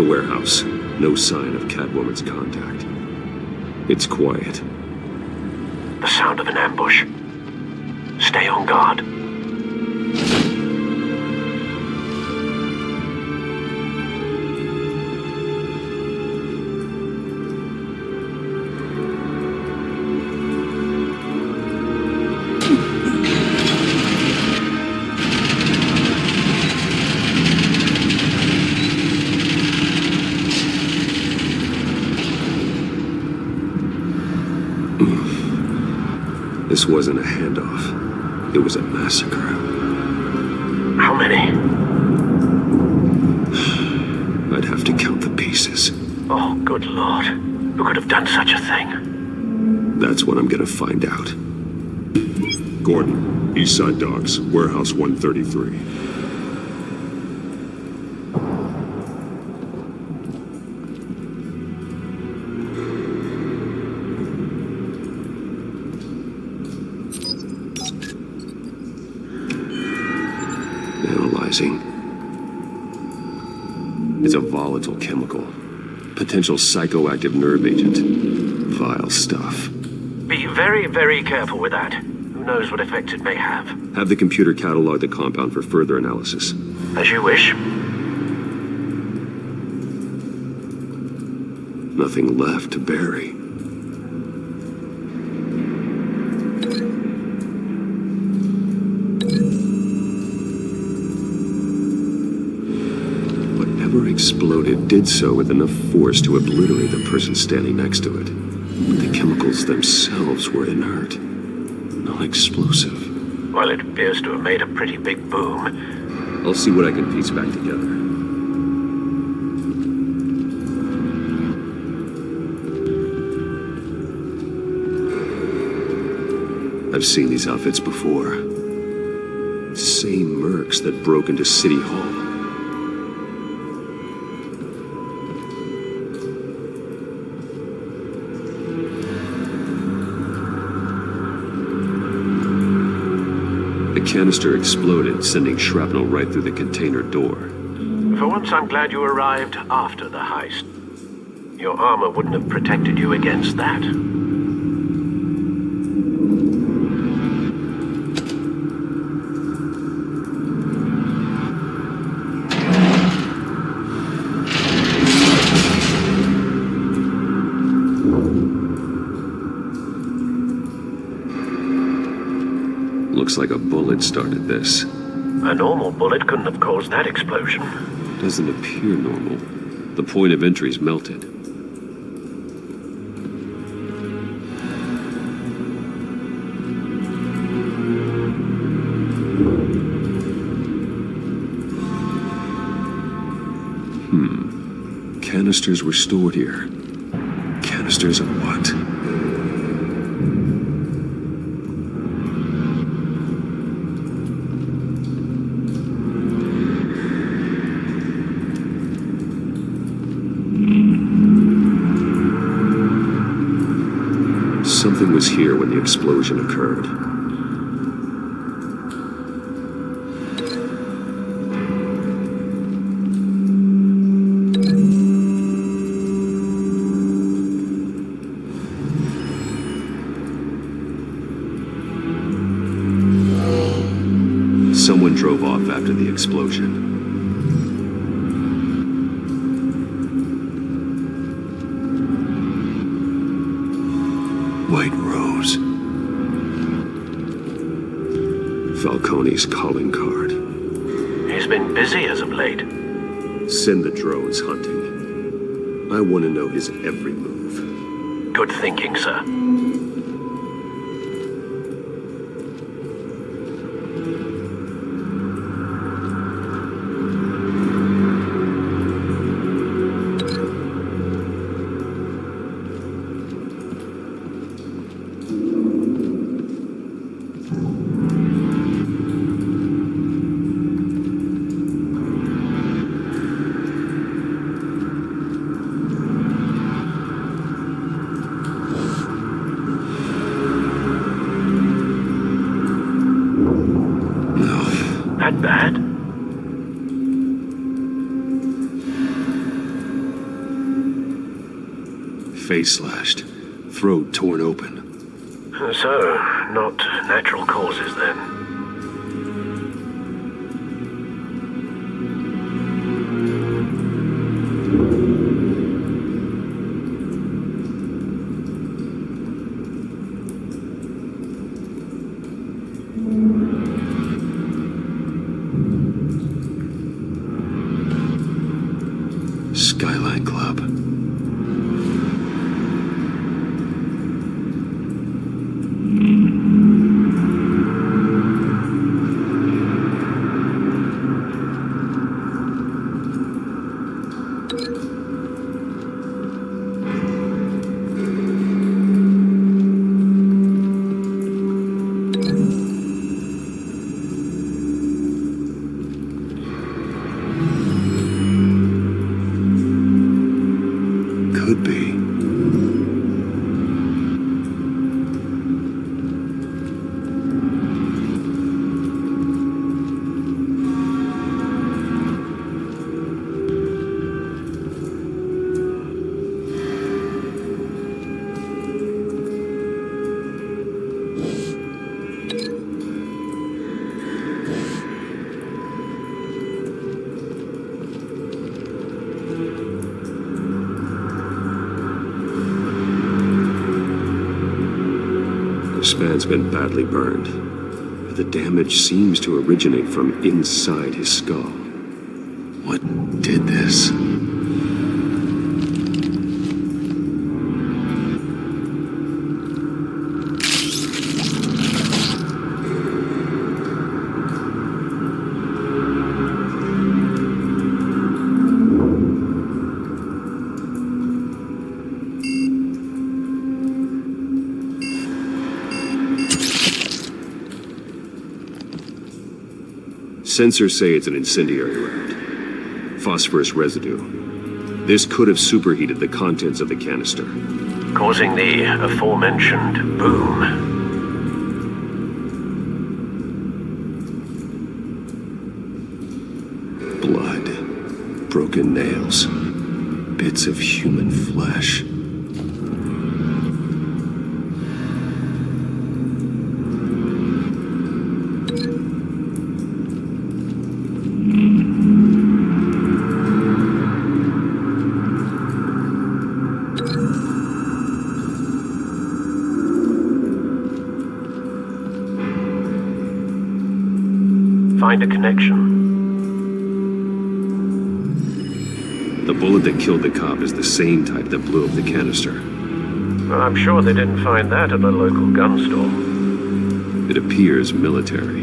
the warehouse. No sign of Catwoman's contact. It's quiet. The sound of an ambush. Stay on guard. This wasn't a handoff. It was a massacre. How many? I'd have to count the pieces. Oh, good Lord. Who could have done such a thing? That's what I'm gonna find out. Gordon, Eastside Docks, Warehouse 133. It's a volatile chemical. Potential psychoactive nerve agent. Vile stuff. Be very, very careful with that. Who knows what effect it may have. Have the computer catalog the compound for further analysis. As you wish. Nothing left to bury. Exploded did so with enough force to obliterate the person standing next to it. But the chemicals themselves were inert, non-explosive. Well, it appears to have made a pretty big boom. I'll see what I can piece back together. I've seen these outfits before. Same mercs that broke into City Hall. The canister exploded, sending shrapnel right through the container door. For once, I'm glad you arrived after the heist. Your armor wouldn't have protected you against that. Looks like a bullet started this. A normal bullet couldn't have caused that explosion. Doesn't appear normal. The point of entry's melted. Canisters were stored here. Canisters of what? Something was here when the explosion occurred. Someone drove off after the explosion. White Rose. Falcone's calling card. He's been busy as of late. Send the drones hunting. I want to know his every move. Good thinking, sir. That bad? face slashed, throat torn open. So, not natural causes then. Skyline Club. Could be. This man's been badly burned, but the damage seems to originate from inside his skull. What did this? Sensors say it's an incendiary round. Phosphorus residue. This could have superheated the contents of the canister, Causing the aforementioned boom. Blood, broken nails, bits of human flesh. Find a connection. The bullet that killed the cop is the same type that blew up the canister. Well, I'm sure they didn't find that at a local gun store. It appears military.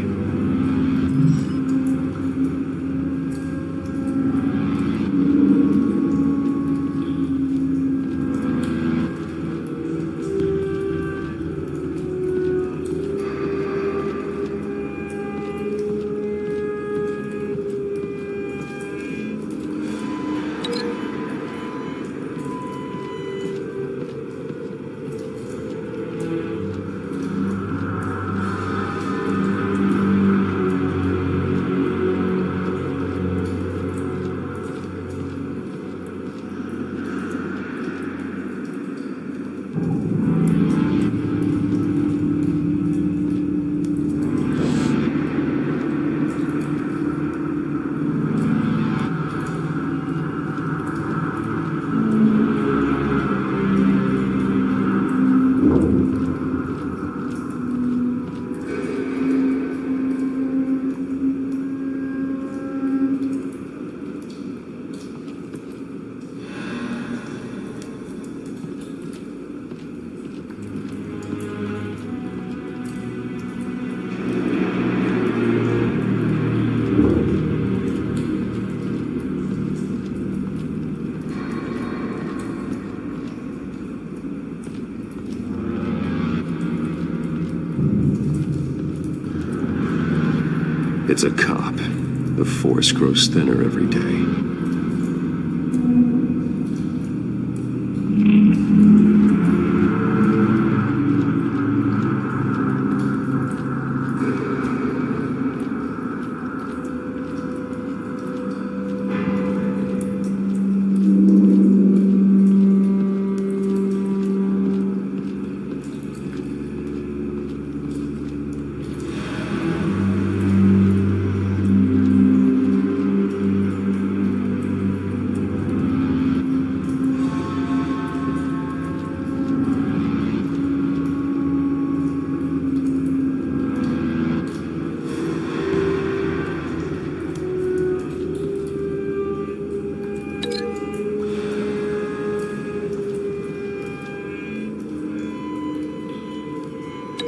It's a cop. The force grows thinner every day.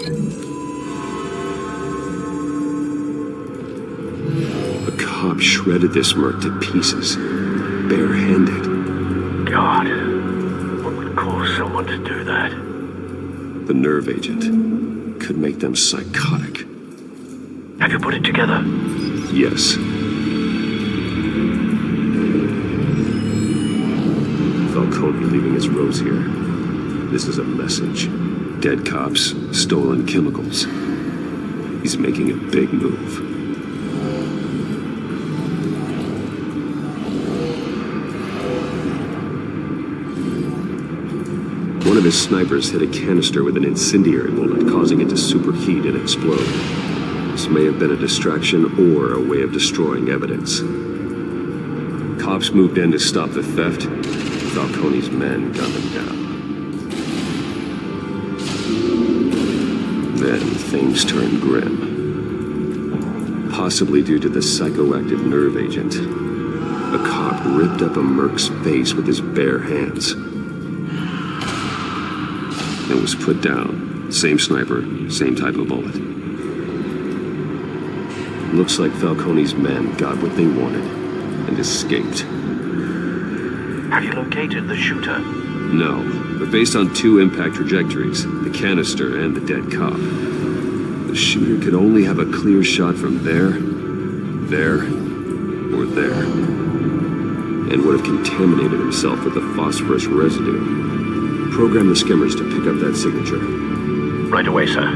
A cop shredded this merc to pieces, barehanded. God, what would cause someone to do that? The nerve agent could make them psychotic. Have you put it together? Yes. Falcone leaving his rose here. This is a message. Dead cops, stolen chemicals. He's making a big move. One of his snipers hit a canister with an incendiary bullet, causing it to superheat and explode. This may have been a distraction or a way of destroying evidence. Cops moved in to stop the theft. Falcone's men gunned them down. Then things turned grim. Possibly due to the psychoactive nerve agent. A cop ripped up a merc's face with his bare hands. It was put down. Same sniper, same type of bullet. Looks like Falcone's men got what they wanted and escaped. Have you located the shooter? No, but based on 2 impact trajectories, the canister and the dead cop, the shooter could only have a clear shot from there, or there, and would have contaminated himself with the phosphorus residue. Program the skimmers to pick up that signature. Right away, sir.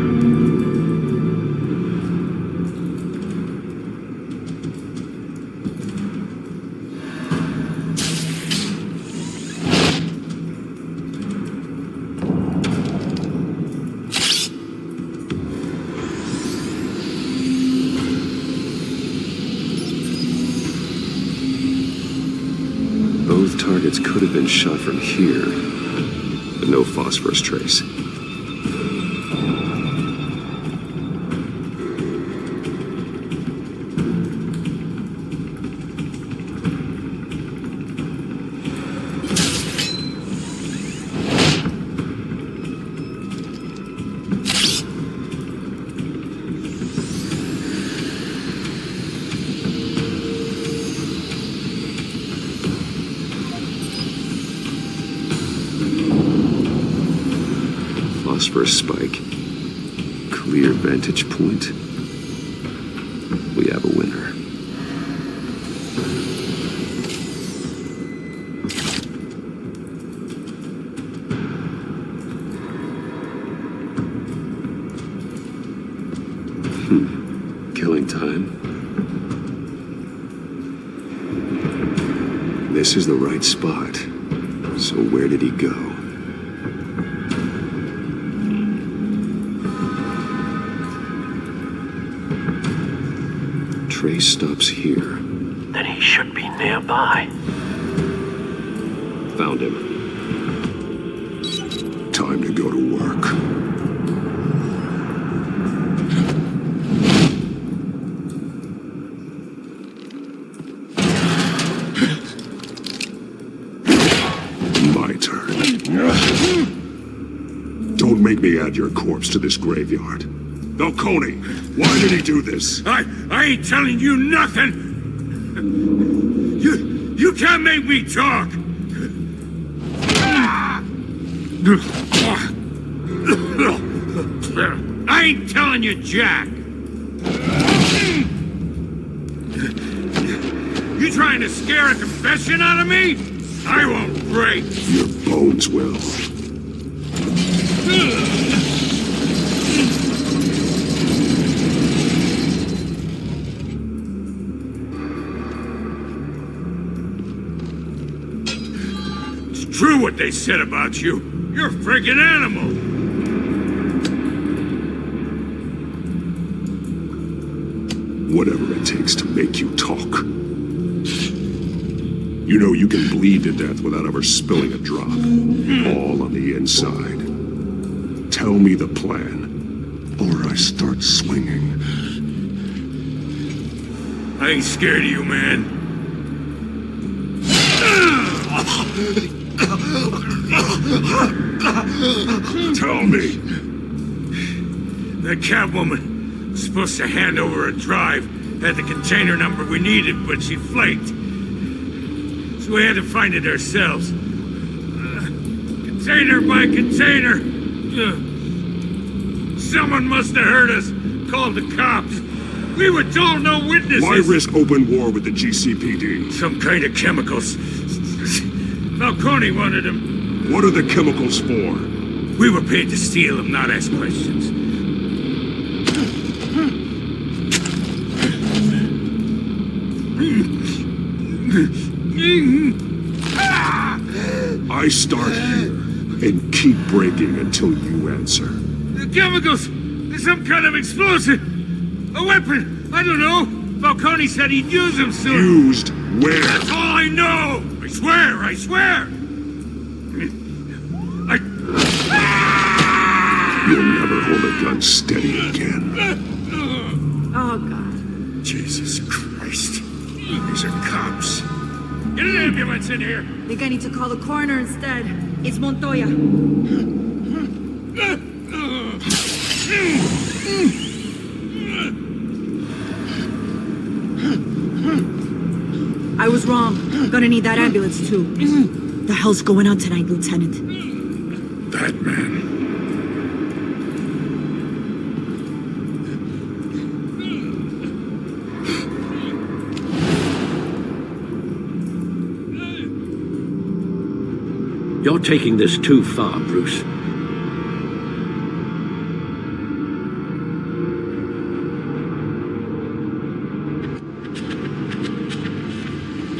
Both targets could have been shot from here, but no phosphorus trace. Phosphorus spike. Clear vantage point. We have a winner. Killing time. This is the right spot. So where did he go? Trace stops here. Then he should be nearby. Found him. Time to go to work. My turn. Don't make me add your corpse to this graveyard. Falcone, why did he do this? I ain't telling you nothing! You can't make me talk! I ain't telling you jack! You trying to scare a confession out of me? I won't break! Your bones will. True what they said about you. You're a friggin' animal. Whatever it takes to make you talk. You know you can bleed to death without ever spilling a drop. All on the inside. Tell me the plan, or I start swinging. I ain't scared of you, man. Tell me. That Catwoman was supposed to hand over a drive. Had the container number we needed, but she flaked. So we had to find it ourselves. Container by container. Someone must have heard us. Called the cops. We were told no witnesses. Why risk open war with the GCPD? Some kind of chemicals. Falcone wanted them. What are the chemicals for? We were paid to steal them, not ask questions. I start here and keep breaking until you answer. The chemicals! There's some kind of explosive! A weapon! I don't know! Falcone said he'd use them soon! Used where? That's all I know! I swear! I swear! You'll never hold a gun steady again. Oh, God. Jesus Christ. These are cops. Get an ambulance in here! I think I need to call the coroner instead. It's Montoya. I was wrong. I'm gonna need that ambulance, too. The hell's going on tonight, Lieutenant? Batman. You're taking this too far, Bruce.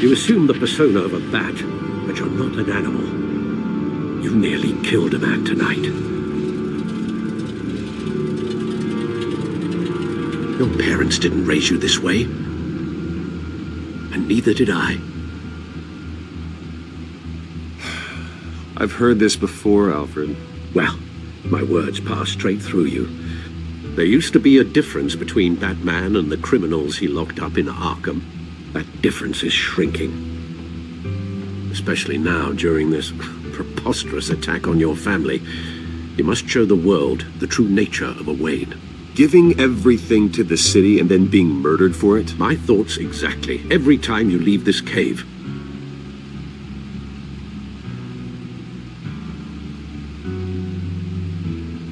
You assume the persona of a bat, but you're not an animal. You nearly killed a man tonight. Your parents didn't raise you this way. And neither did I. I've heard this before, Alfred. Well, my words pass straight through you. There used to be a difference between Batman and the criminals he locked up in Arkham. That difference is shrinking. Especially now, during this preposterous attack on your family. You must show the world the true nature of a Wayne. Giving everything to the city and then being murdered for it? My thoughts exactly. Every time you leave this cave.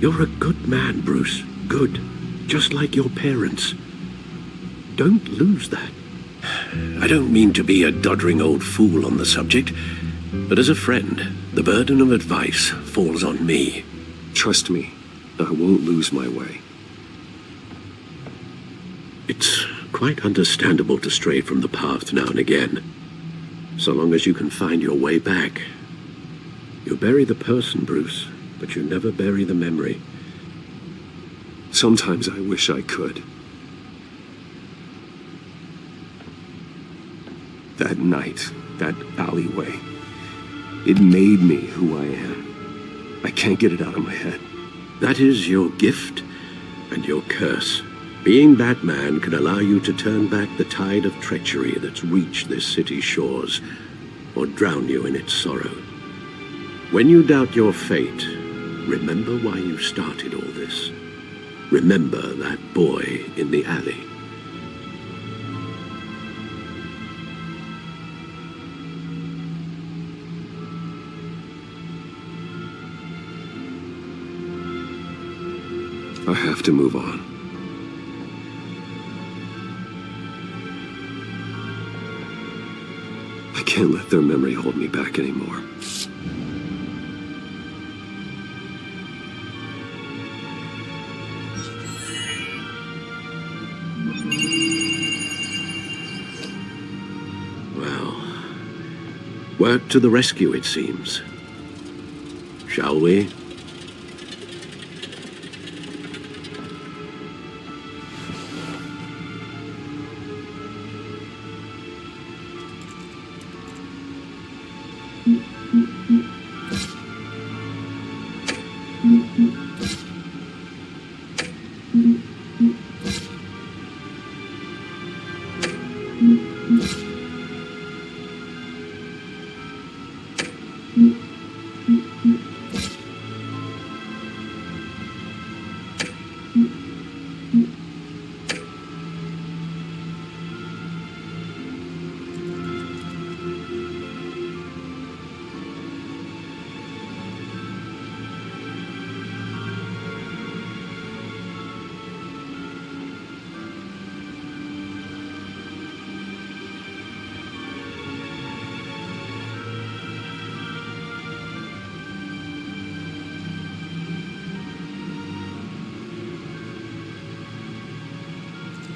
You're a good man, Bruce. Good. Just like your parents. Don't lose that. I don't mean to be a doddering old fool on the subject, but as a friend, the burden of advice falls on me. Trust me, I won't lose my way. It's quite understandable to stray from the path now and again, so long as you can find your way back. You bury the person, Bruce, but you never bury the memory. Sometimes I wish I could. That night, that alleyway, it made me who I am. I can't get it out of my head. That is your gift and your curse. Being Batman can allow you to turn back the tide of treachery that's reached this city's shores, or drown you in its sorrow. When you doubt your fate, remember why you started all this. Remember that boy in the alley. I have to move on. I can't let their memory hold me back anymore. Well, work to the rescue, it seems. Shall we?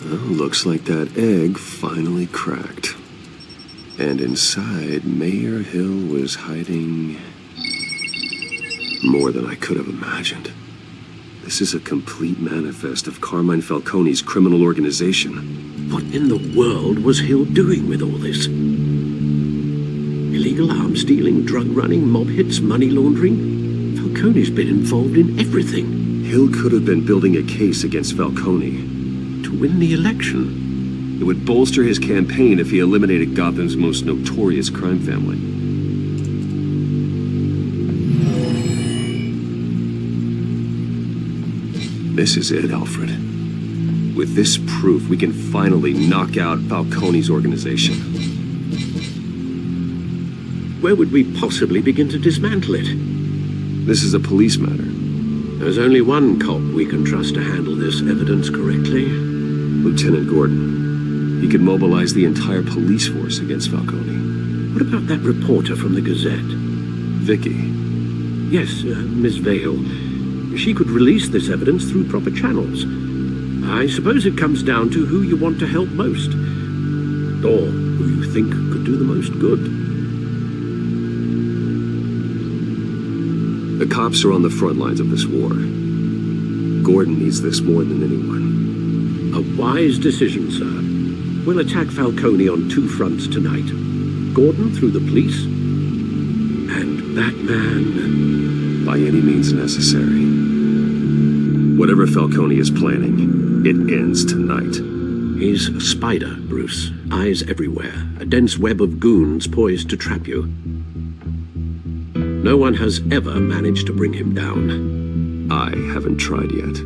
Well, looks like that egg finally cracked. And inside, Mayor Hill was hiding more than I could have imagined. This is a complete manifest of Carmine Falcone's criminal organization. What in the world was Hill doing with all this? Illegal arms dealing, drug running, mob hits, money laundering? Falcone's been involved in everything. Hill could have been building a case against Falcone. To win the election. It would bolster his campaign if he eliminated Gotham's most notorious crime family. This is it, Alfred. With this proof, we can finally knock out Falcone's organization. Where would we possibly begin to dismantle it? This is a police matter. There's only one cop we can trust to handle this evidence correctly. Lieutenant Gordon. He could mobilize the entire police force against Falcone. What about that reporter from the Gazette? Vicky. Yes, Miss Vale. She could release this evidence through proper channels. I suppose it comes down to who you want to help most. Or who you think could do the most good. The cops are on the front lines of this war. Gordon needs this more than anyone. A wise decision, sir. We'll attack Falcone on two fronts tonight. Gordon through the police, and Batman... by any means necessary. Whatever Falcone is planning, it ends tonight. He's a spider, Bruce. Eyes everywhere. A dense web of goons poised to trap you. No one has ever managed to bring him down. I haven't tried yet.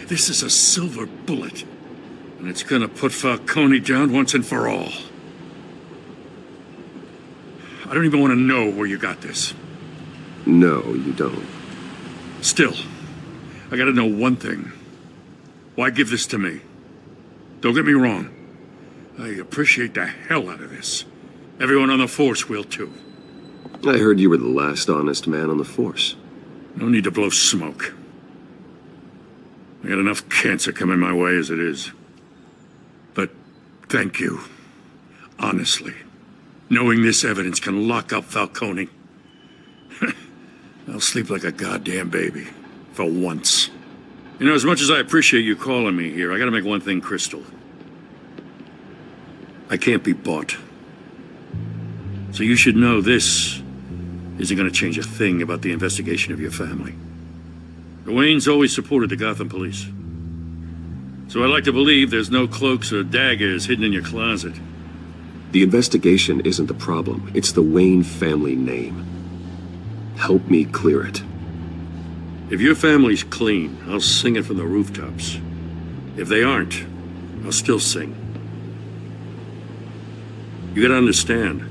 This is a silver bullet. And it's gonna put Falcone down once and for all. I don't even want to know where you got this. No, you don't. Still, I gotta know one thing. Why give this to me? Don't get me wrong. I appreciate the hell out of this. Everyone on the force will too. I heard you were the last honest man on the force. No need to blow smoke. I got enough cancer coming my way as it is. But thank you. Honestly. Knowing this evidence can lock up Falcone. I'll sleep like a goddamn baby. For once. You know, as much as I appreciate you calling me here, I gotta make one thing crystal. I can't be bought. So you should know this isn't gonna change a thing about the investigation of your family. The Waynes always supported the Gotham police. So I like to believe there's no cloaks or daggers hidden in your closet. The investigation isn't the problem. It's the Wayne family name. Help me clear it. If your family's clean, I'll sing it from the rooftops. If they aren't, I'll still sing. You gotta understand,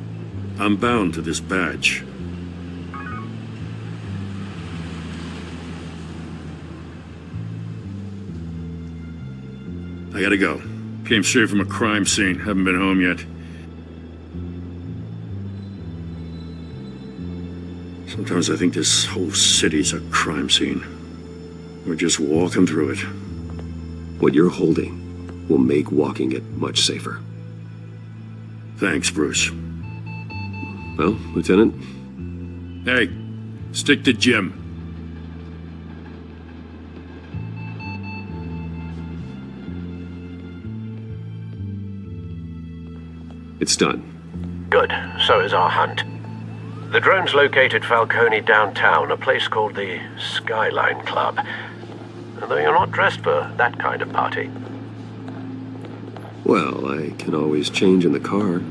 I'm bound to this badge. I gotta go. Came straight from a crime scene. Haven't been home yet. Sometimes I think this whole city's a crime scene. We're just walking through it. What you're holding will make walking it much safer. Thanks, Bruce. Well, Lieutenant? Hey, stick to Jim. It's done. Good. So is our hunt. The drones located Falcone downtown, a place called the Skyline Club. Though you're not dressed for that kind of party. Well, I can always change in the car.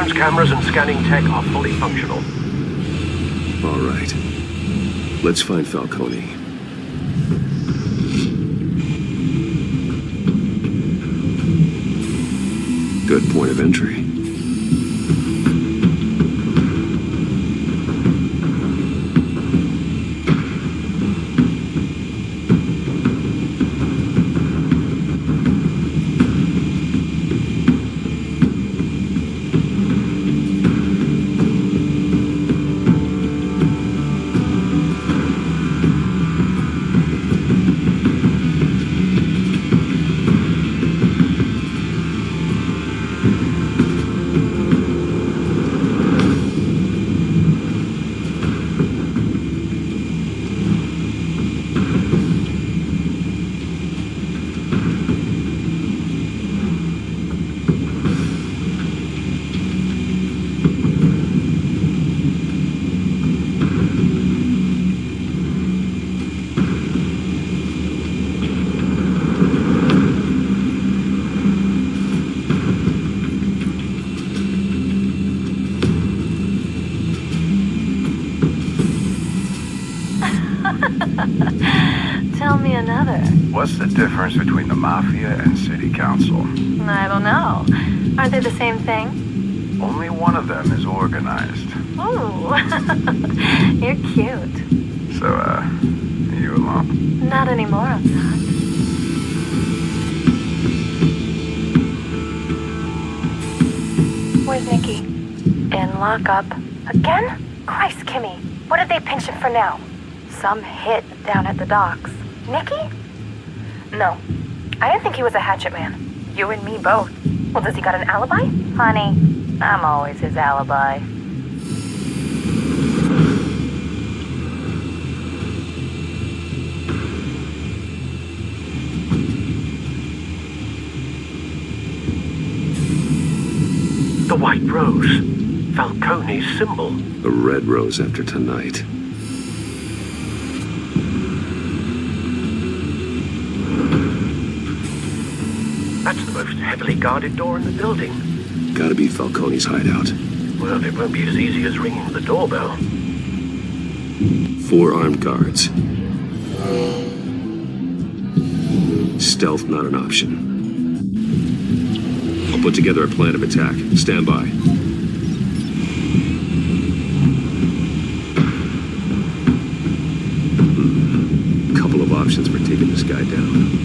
surveillance cameras and scanning tech are fully functional. All right. Let's find Falcone. Good point of entry. Tell me another. What's the difference between the Mafia and City Council? I don't know. Aren't they the same thing? Only one of them is organized. Ooh, you're cute. So, are you alone? Not anymore, I'm not. Where's Nikki? In lockup. Again? Christ, Kimmy. What did they pinch him for now? Some hit down at the docks. Nikki? No. I didn't think he was a hatchet man. You and me both. Well, does he got an alibi? Honey, I'm always his alibi. The white rose. Falcone's symbol. A red rose after tonight. That's the most heavily guarded door in the building. Gotta be Falcone's hideout. Well, it won't be as easy as ringing the doorbell. 4 armed guards. Stealth not an option. I'll put together a plan of attack. Stand by. Couple of options for taking this guy down.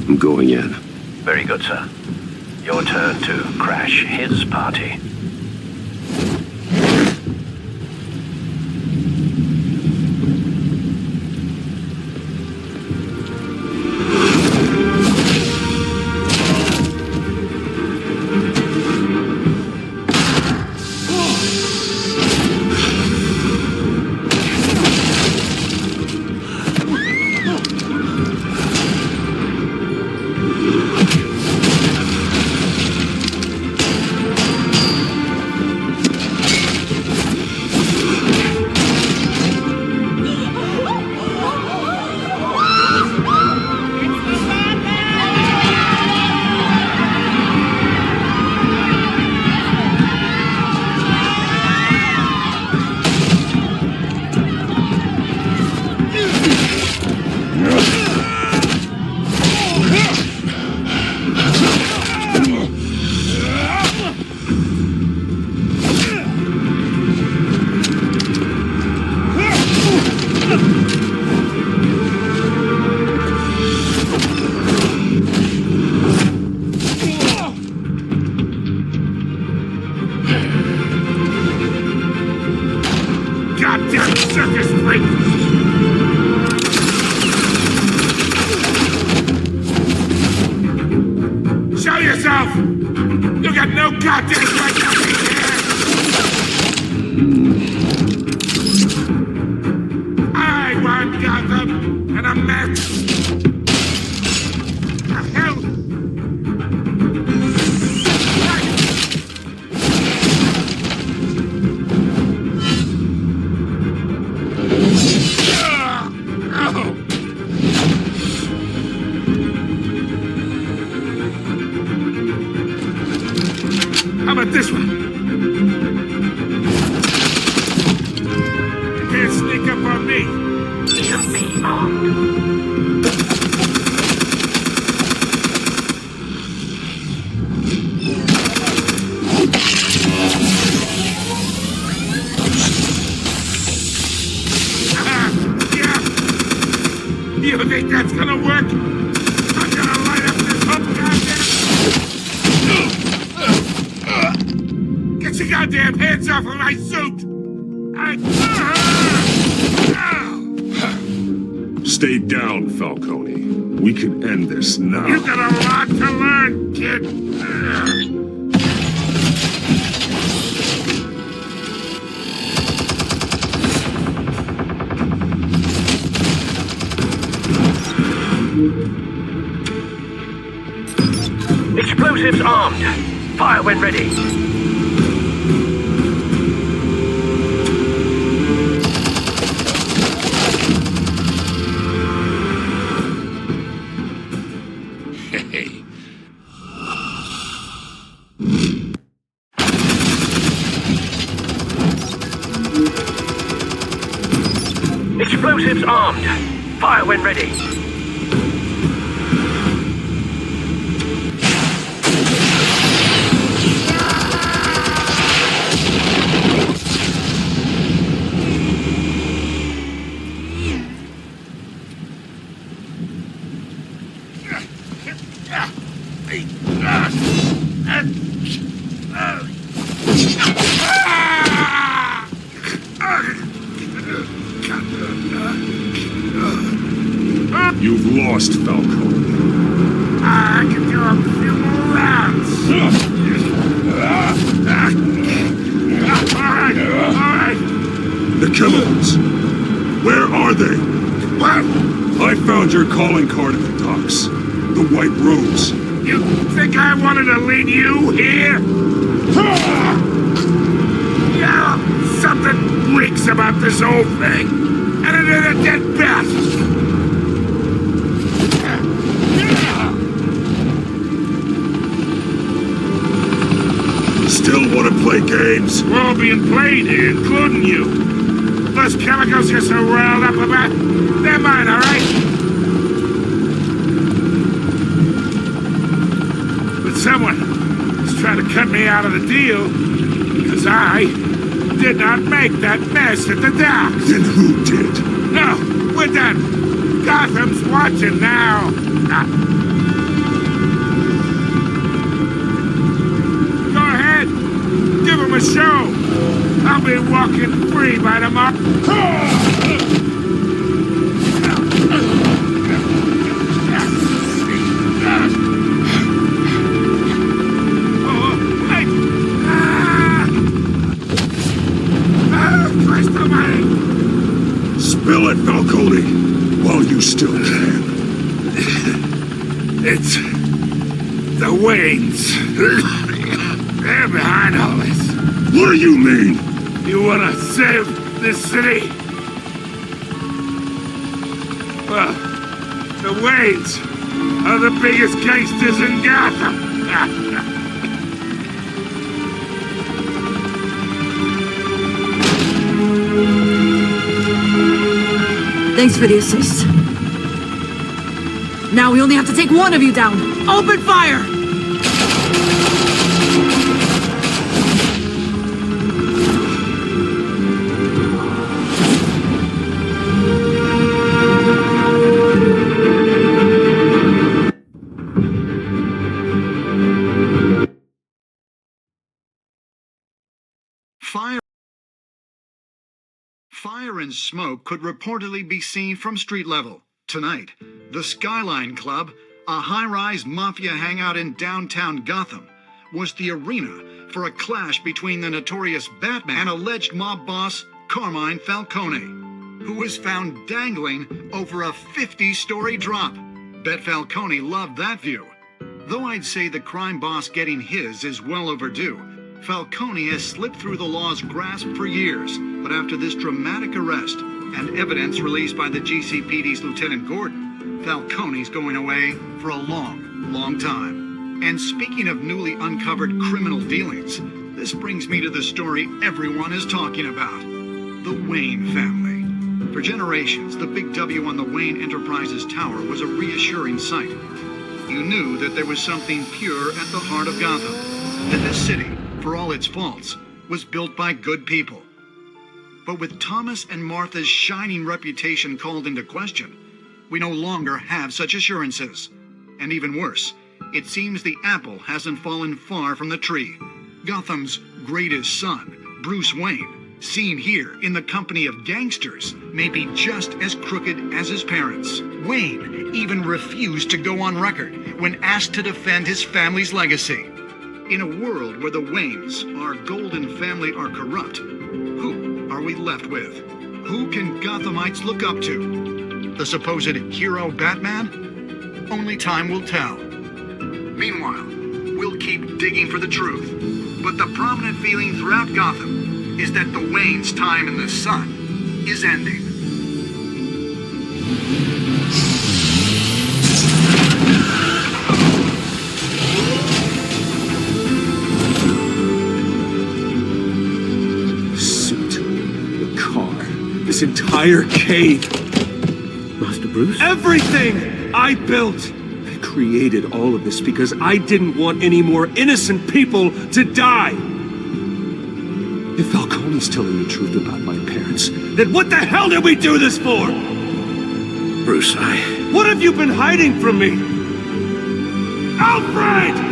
I'm going in. Very good, sir. Your turn to crash his party. Goddamn circus freak! Show yourself! You got no goddamn right to be here! I want Gotham and a mess! The hell? How about this one? You can't sneak up on me. Be armed. Yeah. You think that's gonna work? I'm gonna light up this whole goddamn... Get your goddamn hands off of my suit! Stay down, Falcone. We can end this now. You got a lot to learn, kid. Explosives armed. Fire when ready. Explosives armed. Fire when ready. You've lost, Falcone. I can do a few more rounds. All right. The chemicals. Where are they? What? I found your calling card at the docks. The white robes. You think I wanted to lead you here? Yeah, something reeks about this whole thing. And it is a dead best. Still want to play games? We're all being played here, including you. Those chemicals you're so riled up about, they're mine, all right? But someone is trying to cut me out of the deal because I did not make that mess at the docks. Then who did? No, we're done. Gotham's watching now. I'll be walking free by tomorrow. Spill it, Falcone, while you still can. It's the Waynes. They're behind all this. What do you mean? You wanna save this city? Well, the Waynes are the biggest gangsters in Gotham. Thanks for the assist. Now we only have to take one of you down. Open fire! Fire and smoke could reportedly be seen from street level. Tonight, the Skyline Club, a high-rise mafia hangout in downtown Gotham, was the arena for a clash between the notorious Batman and alleged mob boss Carmine Falcone, who was found dangling over a 50-story drop. Bet Falcone loved that view. Though I'd say the crime boss getting his is well overdue, Falcone has slipped through the law's grasp for years, but after this dramatic arrest and evidence released by the GCPD's Lieutenant Gordon, Falcone's going away for a long, long time. And speaking of newly uncovered criminal dealings, this brings me to the story everyone is talking about: the Wayne family. For generations, the big W on the Wayne Enterprises Tower was a reassuring sight. You knew that there was something pure at the heart of Gotham, that this city, for all its faults, was built by good people. But with Thomas and Martha's shining reputation called into question, we no longer have such assurances. And even worse, it seems the apple hasn't fallen far from the tree. Gotham's greatest son, Bruce Wayne, seen here in the company of gangsters, may be just as crooked as his parents. Wayne even refused to go on record when asked to defend his family's legacy. In a world where the Waynes, our golden family, are corrupt, who are we left with? Who can Gothamites look up to? The supposed hero Batman? Only time will tell. Meanwhile, we'll keep digging for the truth. But the prominent feeling throughout Gotham is that the Waynes' time in the sun is ending. This entire cave. Master Bruce? Everything I built. I created all of this because I didn't want any more innocent people to die. If Falcone's telling the truth about my parents, then what the hell did we do this for? Bruce, What have you been hiding from me? Alfred!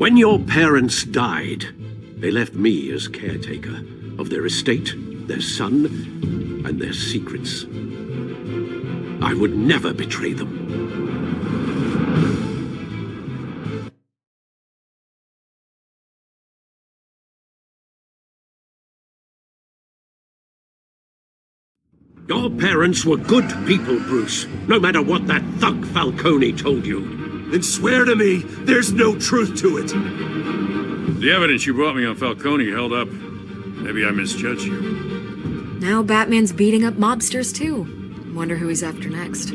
when your parents died, they left me as caretaker of their estate, their son, and their secrets. I would never betray them. Your parents were good people, Bruce, no matter what that thug Falcone told you. Then swear to me there's no truth to it. The evidence you brought me on Falcone held up. Maybe I misjudged you. Now Batman's beating up mobsters, too. Wonder who he's after next.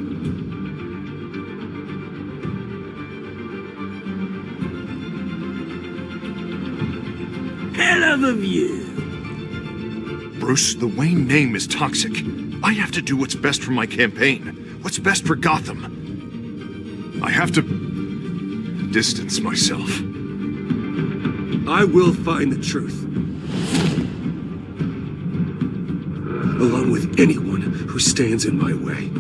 Hell of a view. Bruce, the Wayne name is toxic. I have to do what's best for my campaign. What's best for Gotham. I have to distance myself. I will find the truth. Along with anyone who stands in my way.